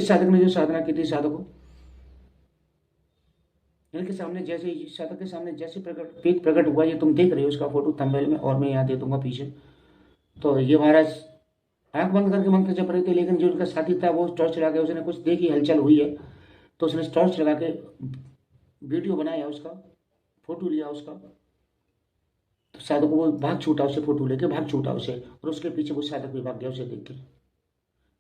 साधक ने जो साधना की थी साधकों, इनके सामने जैसे ही साधक के सामने जैसे पेट प्रकट हुआ, ये तुम देख रहे हो उसका फोटो थंबनेल में, और मैं यहाँ दे दूंगा पीछे। तो ये महाराज आंख बंद करके मंत्र जप रहे थे, लेकिन जो उनका साथी था वो टॉर्च लगा के, उसने कुछ देखी हलचल हुई है तो उसने टॉर्च लगा के वीडियो बनाया उसका, फोटो लिया उसका। तो साधक को वो भाग छूटा, उसे फोटो लेके भाग छूटा उसे, और उसके पीछे वो साधक भी भाग गया उसे देख के।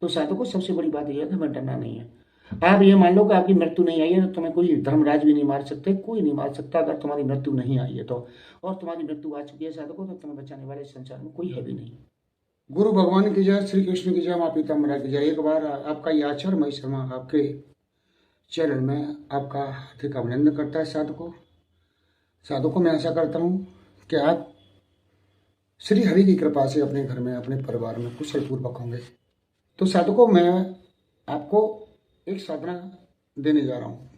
तो साधक को सबसे बड़ी बात यह है कि हमें डरना नहीं है। आप ये मान लो कि आपकी मृत्यु नहीं आई है तो तुम्हें कोई धर्मराज भी नहीं मार सकते, कोई नहीं मार सकता अगर तुम्हारी मृत्यु नहीं आई है तो। और तुम्हारी मृत्यु आ चुकी है साधकों, तो तुम्हें बचाने वाले इस संसार में कोई है भी नहीं। गुरु भगवान की जय, श्री कृष्ण की जय, माँ पीताम्बरा की जय। एक बार आपका ये आचार्य महेश शर्मा आपके चरण में आपका हार्दिक अभिनंदन करता है साधकों। साधकों मैं आशा करता हूँ कि आप श्री हरि की कृपा से अपने घर में अपने परिवार में कुशल पूर्वक होंगे। तो साधकों मैं आपको एक साधना देने जा रहा हूँ।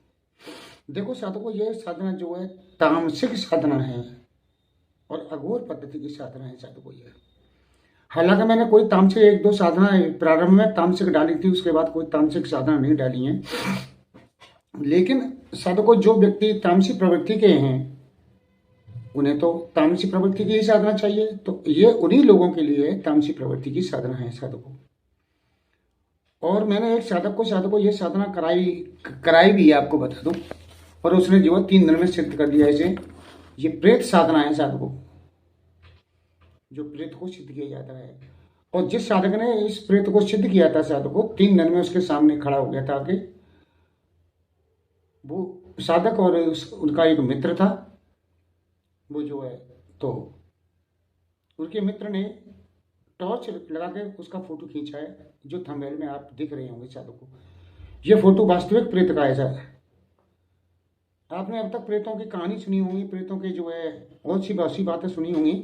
देखो साधकों, ये साधना जो है तामसिक साधना है और अघोर पद्धति की साधना है साधकों ये। हालांकि मैंने कोई तामसिक एक दो साधना प्रारंभ में तामसिक डाली थी, उसके बाद कोई तामसिक साधना नहीं डाली है। लेकिन साधकों जो व्यक्ति तामसिक प्रवृत्ति के हैं उन्हें तो तामसिक प्रवृत्ति की ही साधना चाहिए, तो ये उन्हीं लोगों के लिए तामसिक प्रवृत्ति की साधना है साधकों। और मैंने एक साधक को ये साधना कराई भी है, आपको बता दूं, और उसने जो 3 दिन में सिद्ध कर दिया इसे। ये प्रेत साधना है साधकों, जो प्रेत को सिद्ध किया जाता है। और जिस साधक ने इस प्रेत को सिद्ध किया था साधकों, 3 दिन में उसके सामने खड़ा हो गया था कि वो साधक और उनका एक मित्र था, वो जो है तो उनके मित्र ने टॉर्च लगा के उसका फोटो खींचा है, जो थंबनेल में आप देख रहे होंगे साधकों। ये फोटो वास्तविक प्रेत का है। आपने अब तक प्रेतों की कहानी सुनी होगी, प्रेतों के जो है बहुत सी बासी बातें सुनी होंगी,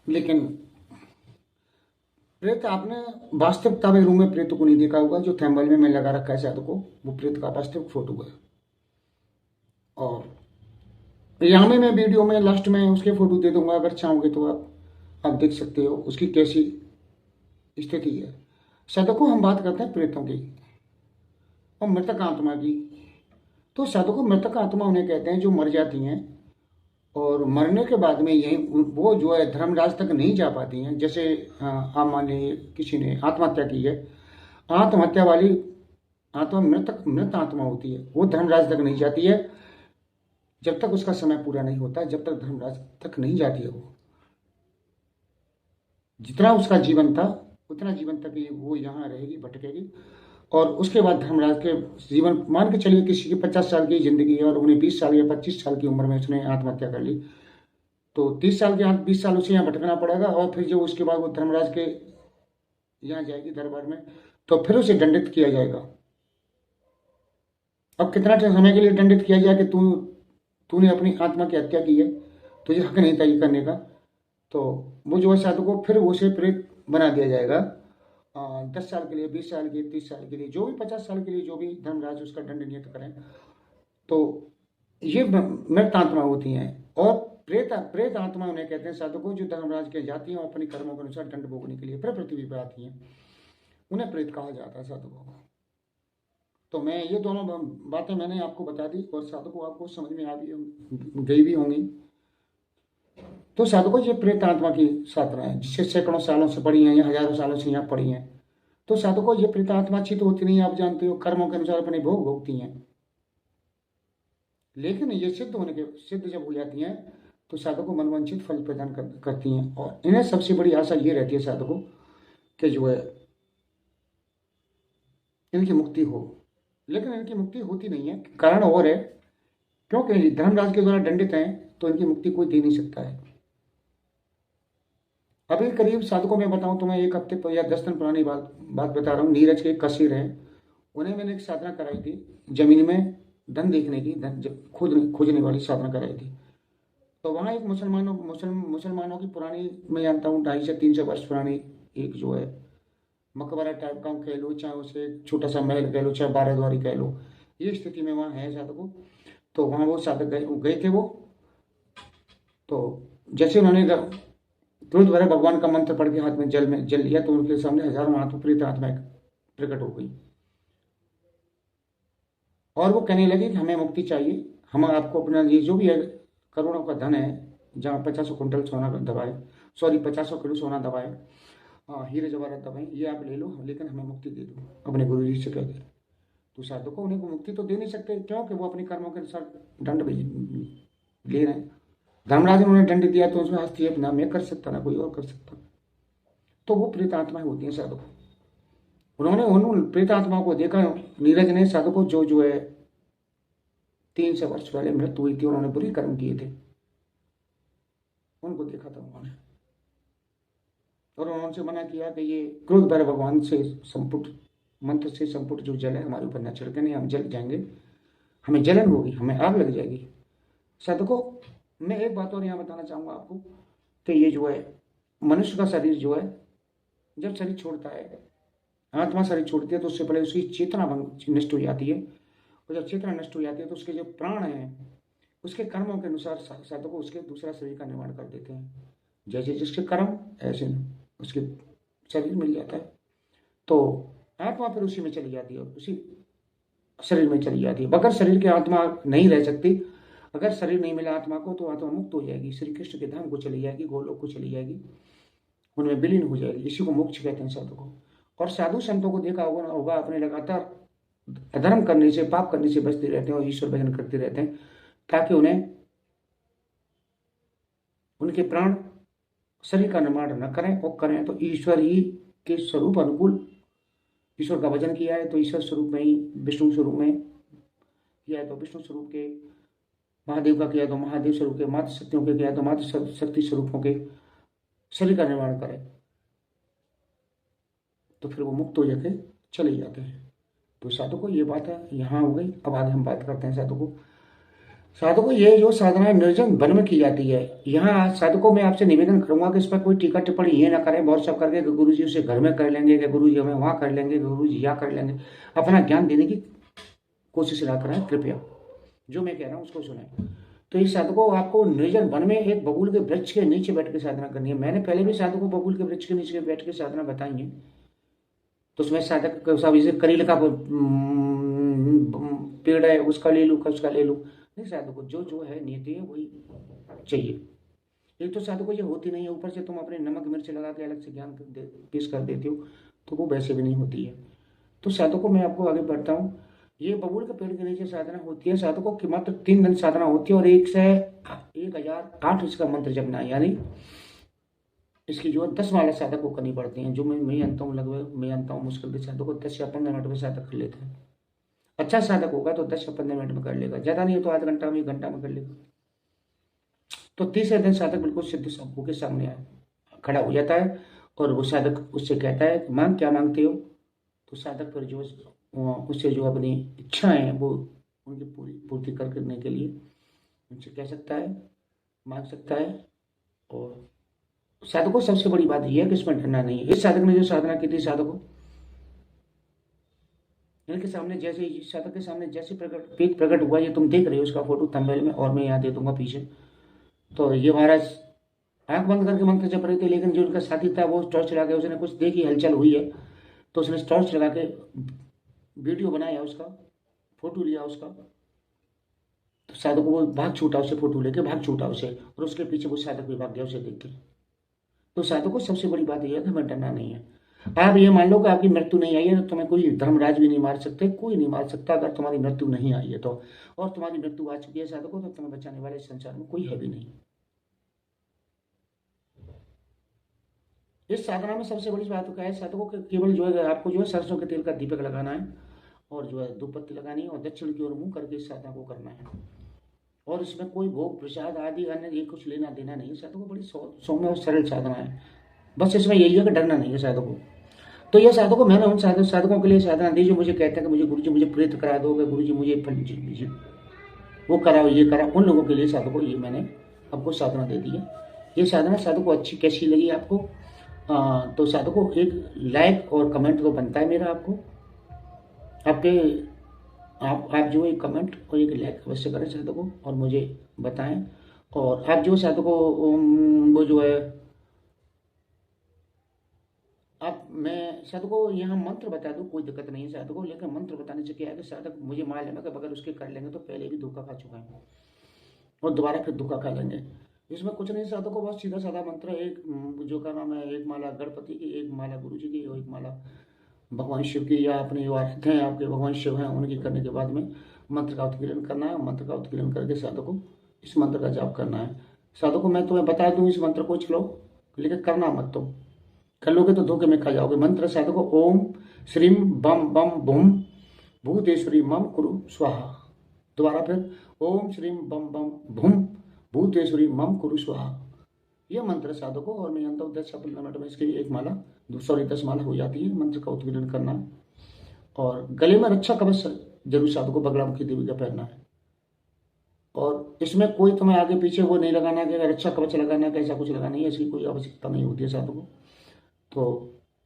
लेकिन प्रेत आपने वास्तविकता में रूम में प्रेत को नहीं देखा होगा। जो थंबनेल में मैं लगा रखा है साधकों, वो प्रेत का वास्तविक फोटो है। और यहाँ में मैं वीडियो में लास्ट में उसके फोटो दे दूंगा, अगर चाहोगे तो आप देख सकते हो उसकी कैसी स्थिति है। साधकों हम बात करते हैं प्रेतों की और मृतक आत्मा की। तो साधकों मृतक आत्मा उन्हें कहते हैं जो मर जाती हैं और मरने के बाद में यही वो जो है धर्मराज तक नहीं जा पाती हैं। जैसे आप मान लीजिए किसी ने आत्महत्या की है, आत्महत्या वाली आत्मा मृत आत्मा होती है, वो धर्मराज तक नहीं जाती है जब तक उसका समय पूरा नहीं होता, जब तक धर्मराज तक नहीं जाती है। वो जितना उसका जीवन था उतना जीवन तक वो यहाँ रहेगी, भटकेगी। और उसके बाद धर्मराज के जीवन, मान के चलिए किसी की 50 साल की जिंदगी है और उन्हें 20 साल या 25 साल की उम्र में उसने आत्महत्या कर ली, तो 30 साल के 20 साल उसे यहाँ भटकना पड़ेगा। और फिर जो उसके बाद वो धर्मराज के यहाँ जाएगी दरबार में, तो फिर उसे दंडित किया जाएगा। अब कितना समय के लिए दंडित किया जाए कि तूने अपनी आत्मा की हत्या की है, तुझे हक नहीं था ये करने का, तो वो जो है साधकों फिर उसे प्रेत बना दिया जाएगा 10 साल के लिए, 20 साल के लिए, 30 साल के लिए, जो भी 50 साल के लिए जो भी धर्मराज उसका दंड नियत करें। तो ये मृत आत्मा होती हैं। और प्रेत आत्मा उन्हें कहते हैं साधकों जो धर्मराज के जाती हैं और अपने कर्मों के अनुसार दंड भोगने के लिए फिर पृथ्वी पर आती हैं, उन्हें प्रेत कहा जाता है साधकों को। तो मैं ये दोनों बातें मैंने आपको बता दी और साधकों आपको समझ में आ गई भी होंगी। तो साधकों ये प्रेत आत्मा की साधना है, जिससे सैकड़ों सालों से पड़ी हैं या हजारों सालों से यहाँ पड़ी हैं। तो साधकों ये प्रेत आत्मा अच्छी तो होती नहीं, आप जानते हो, कर्मों के अनुसार अपने भोग भोगती हैं। लेकिन ये सिद्ध जब हो जाती हैं तो साधकों मनवांछित फल प्रदान करती हैं। और इन्हें सबसे बड़ी आशा ये रहती है साधकों कि जो है इनकी मुक्ति हो। लेकिन इनकी मुक्ति होती नहीं है, कारण और है, क्योंकि धर्मराज के द्वारा दंडित हैं तो इनकी मुक्ति कोई दे नहीं सकता है। अभी करीब साधकों में बताऊं तो मैं 1 हफ्ते या 10 दिन पुरानी बात बता रहा हूँ। नीरज के कसीर हैं, उन्हें मैंने एक साधना कराई थी, जमीन में धन देखने की, धन खोजने वाली साधना कराई थी। तो वहाँ एक मुसलमानों की पुरानी, मैं जानता हूँ 250 से 300 वर्ष पुरानी एक जो है मकबरा टाइप का कह लो, चाहे उसे छोटा सा महल कह लो, चाहे 12 द्वारी कह लो, ये स्थिति में वहाँ है साधकों। तो वहाँ वो साधक गए थे वो। तो जैसे उन्होंने तुरंत वह भगवान का मंत्र पढ़ के हाथ में जल लिया तो उनके सामने हजारों हाथों प्रेत आत्माएं प्रकट हो गई और वो कहने लगे कि हमें मुक्ति चाहिए, हम आपको अपना ये जो भी है करोड़ों का धन है, जहाँ 50 क्विंटल सोना दबाए, सॉरी 50 किलो सोना दबाए, हाँ हीरे जवाहरात दबाए, ये आप ले लो लेकिन हमें मुक्ति दे दो, अपने गुरु जी से कह दे। तो साधकों उन्हें को मुक्ति तो दे नहीं सकते क्योंकि वो अपने कर्मों के अनुसार दंड भी ले रहे हैं। धर्मराज ने उन्हें दंड दिया तो उसमें हस्तक्षेप ना मैं कर सकता ना कोई और कर सकता। तो वो प्रेत आत्माएं होती हैं साधकों। उन्होंने उन प्रेत आत्माओं को देखा, नीरज ने साधकों जो है 300 वर्ष पहले मृत्यु हुई थी, उन्होंने बुरी कर्म किए थे, उनको देखा था उन्होंने और उन्होंने मना किया कि ये क्रोध भैरव भगवान से संपुट मंत्र से संपुट जो जल है हमारे ऊपर न छिड़के, नहीं हम जल जाएंगे, हमें जलन होगी, हमें आग लग जाएगी। साधकों मैं एक बात और यहाँ बताना चाहूँगा आपको कि ये जो है मनुष्य का शरीर जो है जब शरीर छोड़ता है, आत्मा शरीर छोड़ती है तो उससे पहले उसकी चेतना नष्ट हो जाती है और जब चेतना नष्ट हो जाती है तो उसके जो प्राण हैं उसके कर्मों के अनुसार साधकों उसके दूसरा शरीर का निर्माण कर देते हैं। जैसे जिसके कर्म ऐसे उसके शरीर मिल जाता है तो आत्मा फिर उसी में चली जाती है, उसी शरीर में चली जाती है। बगैर शरीर के आत्मा नहीं रह सकती। अगर शरीर नहीं मिला आत्मा को तो आत्मा मुक्त हो जाएगी, श्री कृष्ण के धाम को चली जाएगी, गोलोक को चली जाएगी, उनमें विलीन हो जाएगी। इसी को मोक्ष कहते हैं साधु को। और साधु संतों को देखा होगा अपने लगातार अधर्म करने से पाप करने से बचते रहते हैं और ईश्वर भजन करते रहते हैं ताकि उन्हें उनके प्राण शरीर का निर्माण न करें और करें तो ईश्वर ही के स्वरूप अनुकूल। ईश्वर का भजन किया है तो ईश्वर स्वरूप में ही, विष्णु स्वरूप में किया है तो विष्णु स्वरूप के, महादेव का किया तो महादेव स्वरूप के, मातृ शक्तियों के किया तो मातृ शक्ति स्वरूपों के शरीर का निर्माण करें तो फिर वो मुक्त हो जाके चले जाते हैं। तो साधु को ये बात है यहाँ हो गई। अब आगे हम बात करते हैं साधु को ये जो साधना निर्जन वन में की जाती है। यहाँ साधु को मैं आपसे निवेदन करूंगा कि इस पर कोई टीका टिप्पणी ये ना करें बहुत सब करके गुरु जी उसे घर में कर लेंगे, कि गुरु जी हमें वहाँ कर लेंगे, गुरु जी यहाँ कर लेंगे। अपना ज्ञान देने की कोशिश ना करें, कृपया जो मैं कह रहा हूँ उसको सुने। तो इस साधु को आपको निर्जन वन में एक बबूल के वृक्ष के नीचे बैठ के साधना करनी है। मैंने पहले भी साधु को बबूल के वृक्ष के नीचे बैठ के साधना बताई है, तो उसमें साधक करील का पेड़ है उसका ले लूँ, उसका ले लूँ, नहीं। साधु को जो है नीति है वही चाहिए। एक तो साधु को ये होती नहीं है, ऊपर से तुम अपने नमक मिर्च लगा के अलग से ज्ञान पेश कर देते हो तो वो वैसे भी नहीं होती है। तो साधु को मैं आपको आगे बढ़ता हूँ। ये बबूल के पेड़ के नीचे साधना होती है। साधकों की मात्र 3 दिन साधना होती है और 1 से 1008 इसका मंत्र जपना है, यानी इसकी जो है 10 माला साधक को करनी पड़ती हैं, जो मैं जानता हूँ लगभग, मैं जानता हूँ मुश्किल से साधक को 10 या 15 मिनट में साधक कर लेते हैं। अच्छा साधक होगा तो 10 या 15 मिनट में कर लेगा, ज़्यादा नहीं हो तो आधा घंटा में 1 घंटा में कर लेगा। तो तीसरे दिन साधक बिल्कुल सिद्ध शंभू के सामने खड़ा हो जाता है और वो साधक उससे कहता है मांग क्या मांगते हो। तो साधक फिर जो उससे जो अपनी इच्छाएं हैं वो उनकी पूर्ति करने के लिए उनसे कह सकता है, मांग सकता है। और साधकों सबसे बड़ी बात यह है कि इसमें डरना नहीं है। इस साधक ने जो साधना की थी, साधकों इनके सामने जैसे साधक के सामने जैसे प्रकट हुआ, ये तुम देख रहे हो उसका फोटो थंबनेल में और मैं यहाँ दे दूंगा पीछे। तो ये महाराज आंख बंद करके मंत्र जप रहे थे, लेकिन जो उनका साथी था वो टॉर्च लगा के, उसने कुछ देखी हलचल हुई है तो उसने टॉर्च लगा के वीडियो बनाया, उसका फोटो लिया उसका। तो साधक वो भाग छूटा, उसे फोटो लेके भाग छूटा उसे, और उसके पीछे वो साधक भी भाग गया उसे देख के। तो साधक को सबसे बड़ी बात यह है कि हमें डरना नहीं है। आप ये मान लो कि आपकी मृत्यु नहीं आई है तो तुम्हें कोई धर्मराज भी नहीं मार सकते, कोई नहीं मार सकता अगर तुम्हारी मृत्यु नहीं आई है तो। और तुम्हारी मृत्यु आ चुकी है साधकों तो तुम्हें बचाने वाले संसार में कोई है भी नहीं। इस साधना में सबसे बड़ी बात क्या है, साधकों को केवल जो है आपको जो है सरसों के तेल का दीपक लगाना है और जो है धूपबत्ती लगानी है और दक्षिण की ओर मुंह करके इस साधना को करना है। और इसमें कोई भोग प्रसाद आदि अन्य ये कुछ लेना देना नहीं। साधकों बड़ी सौम्य और सरल साधना है, बस इसमें यही है कि डरना नहीं है साधकों। तो यह साधकों मैंने उन साधकों के लिए साधना दी जो मुझे कहते हैं कि मुझे गुरुजी मुझे प्रेत करा दोगे, गुरुजी मुझे वो कराओ ये करा, उन लोगों के लिए साधकों ये मैंने आपको साधना दे दी है। ये साधना साधकों अच्छी कैसी लगी आपको? तो साधकों एक लाइक और कमेंट तो बनता है मेरा आपको, आपके आप जो एक कमेंट और एक लाइक अवश्य करें साधकों और मुझे बताएं। और आप जो साधकों वो जो है आप मैं साधु को यहाँ मंत्र बता दूँ, कोई दिक्कत नहीं है साधु को, लेकिन मंत्र बताने से क्या है कि साधक मुझे मान लेना कि अगर उसके कर लेंगे तो पहले भी धोखा खा चुका है और दोबारा फिर धोखा खा लेंगे। इसमें कुछ नहीं, साधु को बहुत सीधा साधा मंत्र है, एक जो का नाम है, एक माला गणपति की, एक माला गुरु जी की और एक माला भगवान शिव की, या अपने जो आराध्य हैं आपके भगवान शिव हैं उनकी करने के बाद में मंत्र का उत्कीर्तन करना है। मंत्र का उत्कीर्तन करके साधु को इस मंत्र का जाप करना है। साधु को मैं तुम्हें बता दूं इस मंत्र को, चलो लेकिन करना मत तुम, कर लोगे तो धोखे में खा जाओगे। मंत्र साधु को ओम श्रीम बम बम बुम भूतेश्वरी मम कुरु स्वाहा। दोबारा फिर ओम श्रीम बम बम भूम भूतेश्वरी मम कुरु स्वाहा। यह मंत्र साधु को, और मैं जानता हूँ 10 या 15 मिनट में इसकी एक माला 10 माला हो जाती है। मंत्र का उत्कीर्तन करना है और गले में रक्षा कवच जरूर साधु को बगलामुखी देवी का पहनना है। और इसमें कोई तुम्हें आगे पीछे वो नहीं लगाना कि रक्षा कवच लगाना कि ऐसा कुछ लगाना है, ऐसी कोई आवश्यकता नहीं होती है साधु को। तो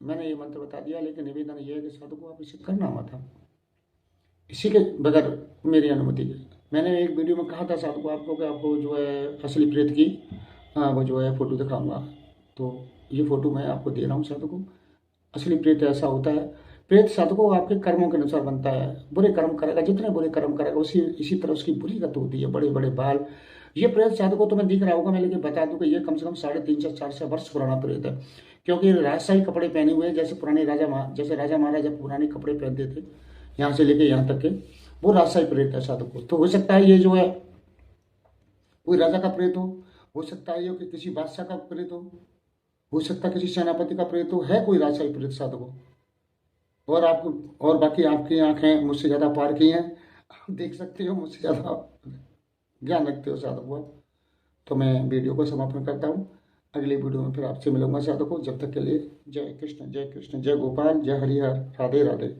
मैंने ये मंत्र बता दिया, लेकिन निवेदन ये है कि साधु को आप इसे करना मत था इसी के बगैर मेरी अनुमति के। मैंने एक वीडियो में कहा था साधु को आपको कि आपको जो है असली प्रेत की वो जो है फोटो दिखाऊंगा, तो ये फोटो मैं आपको दे रहा हूँ साधु को। असली प्रेत ऐसा होता है, प्रेत साधु को आपके कर्मों के अनुसार बनता है। बुरे कर्म करेगा, जितने बुरे कर्म करेगा उसी इसी तरह उसकी बुरी गत होती है, बड़े बड़े बाल। ये प्रेत साधु को तुम्हें दिख रहा होगा, मैं लेकिन बता दूं कि ये कम से कम 350 से 400 वर्ष पुराना प्रेत है, क्योंकि राजशाही कपड़े पहने हुए हैं, जैसे पुराने जैसे राजा महाराजा पुराने कपड़े पहनते थे यहाँ से लेके यहाँ तक के, वो राजशाही प्रेत है साधु को। तो हो सकता है ये जो है कोई राजा का प्रेत हो सकता है ये कि किसी बादशाह का प्रेत हो सकता है किसी सेनापति का प्रेत है कोई राजशाही प्रेत साधु को। और आपको और बाकी आपकी आंखें मुझसे ज़्यादा पार की हैं, आप देख सकते हो, मुझसे ज़्यादा ज्ञान रखते हो साधु को। तो मैं वीडियो को समापन करता हूँ, अगले वीडियो में फिर आपसे मिलूंगा साधु को। जब तक के लिए जय कृष्ण जय गोपाल, जय हरिहर, राधे राधे।